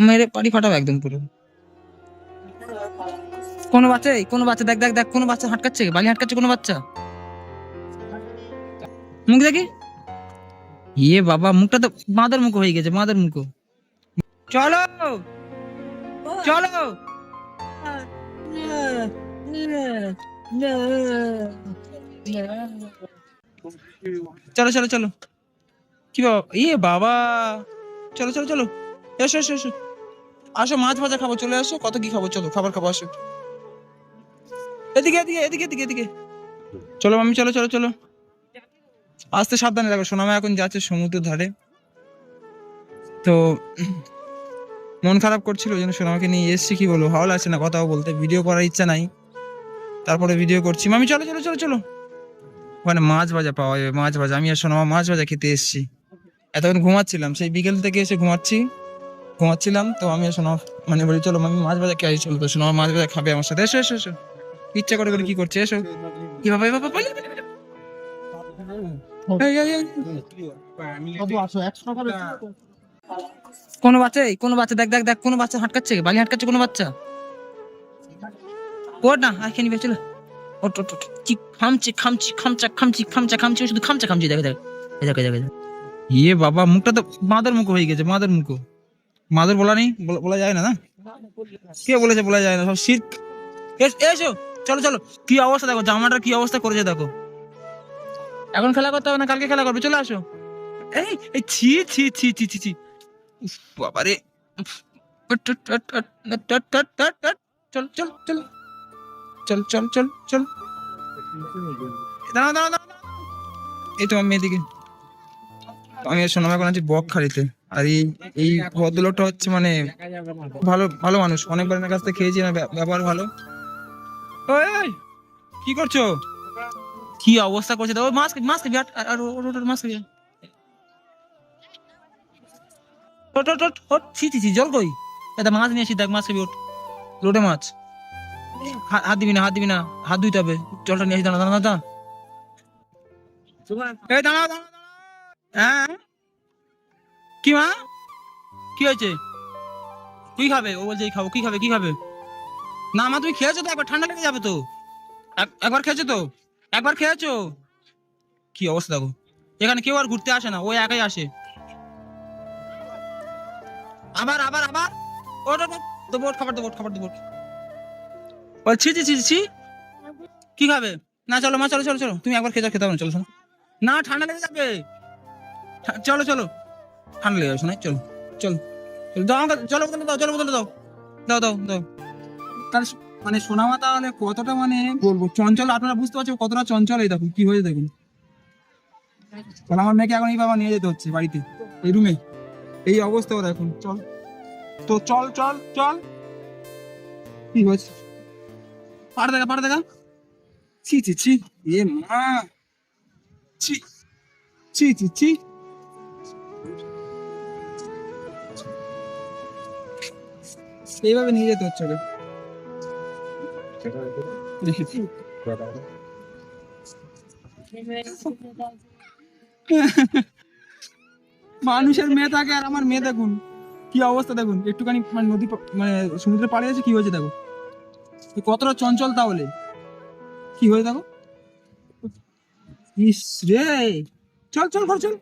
মেরে পাড়ি ফাটাবো একদম পুরো। কোনো বাচ্চা দেখ দেখ দেখ, কোনো বাচ্চা হাটকাচ্ছে, বালি হাটকাচ্ছে কোনো বাচ্চা। মুখ দেখি। ইয়ে বাবা, মুখটা তো বাঁদর মুখ হয়ে গেছে, বাঁদর মুখ। চলো চলো। চলো চলো চলো। কি বাবা, ইয়ে বাবা, চলো চলো চলো, এসো এসো এসো, আসো মাছ ভাজা খাবো, চলে আসো, কত কি খাবো, চলো খাবার খাবো, আসো এদিকে এদিকে এদিকে এদিকে এদিকে। চলো মামি, চলো চলো চলো, আসতে সাবধানে রাখো, সোনামা এখন যাচ্ছে সমুদ্রের ধারে। তো মন খারাপ করছিল, ওই জন্য সোনামাকে নিয়ে এসছি, কি বলবো, ভালো লাগছে না কথাও বলতে, ভিডিও করার ইচ্ছা নাই, তারপরে ভিডিও করছি। মামি চলো চলো চলো চলো, ওখানে মাছ ভাজা পাওয়া যাবে, মাছ ভাজা, আমি আর সোনামা মাছ ভাজা খেতে এসছি। এতক্ষণ ঘুমাচ্ছিলাম, সেই বিকেল থেকে এসে ঘুমাচ্ছিলাম, তো আমি আর সোনামা মানে বলি চলো মামি মাছ ভাজা খেয়ে আসি, চলো, তো সোনামা মাছ ভাজা খাবে আমার সাথে, এসো এসো এসো, ইচ্ছা করে করে কি করছে, এসো। কি বাবা, এ বাবা, পালিয়ে, পালিয়ে, পালিয়ে। এই, এই, এই। কোনো বাচ্চা দেখ দেখ দেখ, কোনো বাচ্চা হাটকাচ্ছে, বালি হাটকাচ্ছে কোনো বাচ্চা। ওর না আর খেয়ে নিবে, চলো। ওট ওট ওট, কি খামচি খামচি খামচা খামচি খামচা খামচি, শুধু খামচা খামচি, দেখে দেখ, এই দেখো দেখো। ইয়ে বাবা, মুখটা তো বাঁদর মুখ হয়ে গেছে, বাঁদর মুখ। মাদুর বলা নেই, বলা যায় না, না কে বলেছে বলা যায় না, সব শিরক। এসো, চলো চলো। কি অবস্থা দেখো, জামাটার কি অবস্থা করেছে দেখো। এখন খেলা করতে হবে না, কালকে খেলা করবে, চলে আসো। এই এই, ছি ছি ছি ছি ছি ছি, উফ, বাবারে, উফ, উট, উট, উট, উট, উট, উট, উট, উট, উট। চল চল চল চল চল চল চল, দাঁড়াও দাঁড়াও দাঁড়াও, এই তোমার মেয়েদিকে। আমি শোনাম এখন আছি বকখালিতে, আর এই এই ভদ্রলোকটা হচ্ছে মানে ভালো ভালো মানুষ, অনেকবার এনার কাছ থেকে খেয়েছি, এনার ব্যবহার ভালো। ওই, কি করছো, কি অবস্থা করছে দেখো, মাস্ক মাস্ক আর মাস্ক, ওট ওট ওট ওট, ছি ছি ছি, জল কই, এটা মাছ নিয়ে এসি, দেখ মাছ খাবি, ওট, লোটে মাছ। হাত দিবি না, হাত দিবি না, হাত ধুইতে হবে, জলটা নিয়ে এসি, দাঁড়া দাঁড়া দাঁড়া, এই দাঁড়া দাঁড়া, হ্যাঁ কি মা, কি হয়েছে, কি খাবে, ও বলছে এই খাবো, কি খাবে কি খাবে, না মা তুমি খেয়েছো তো একবার, ঠান্ডা লেগে যাবে তো, একবার খেয়েছো তো, একবার খেয়েছো। কি অবস্থা দেখো, এখানে কেউ আর ঘুরতে আসে না, ও একাই আসে। আবার আবার আবার, ওট ওট ওট, দেবো ওট, খাবার দেবো ওট, খাবার দেবো ওট। বলছি ছি ছি ছি, কি খাবে, না চলো মা, চলো চলো চলো, তুমি একবার খেতে খেতে হবে না, চলো শোনো, না ঠান্ডা লেগে যাবে, চলো চলো, ঠান্ডা লেগে যাবে শোনাই, চলো চলো চলো, দাও আমাকে জল বোতলে দাও, জল বোতলে দাও, দাও দাও দাও। তাহলে মানে সোনামা তাহলে কতটা মানে বলবো চঞ্চল, আপনারা বুঝতে পারছেন কতটা চঞ্চল, এই দেখুন কি হয়েছে দেখুন। তাহলে আমার মেয়েকে এখন এই বাবা নিয়ে যেতে হচ্ছে বাড়িতে, এই রুমে, এই অবস্থা ওর এখন, চল তো, চল চল চল, কি হয়েছে, পাড়া দেখা, ছি ছি ছি, এ মা, ছি ছি ছি ছি, এইভাবে নিয়ে যেতে হচ্ছে ওকে। মানুষের মেয়ে থাকে, আর আমার মেয়ে দেখুন কি অবস্থা দেখুন, একটুখানি মানে নদী মানে সমুদ্রের পাড়ে আছে, কি হয়েছে দেখো, কতটা চঞ্চল তাহলে, কি হয়েছে দেখো, ইস রে, চল চল ঘর চল।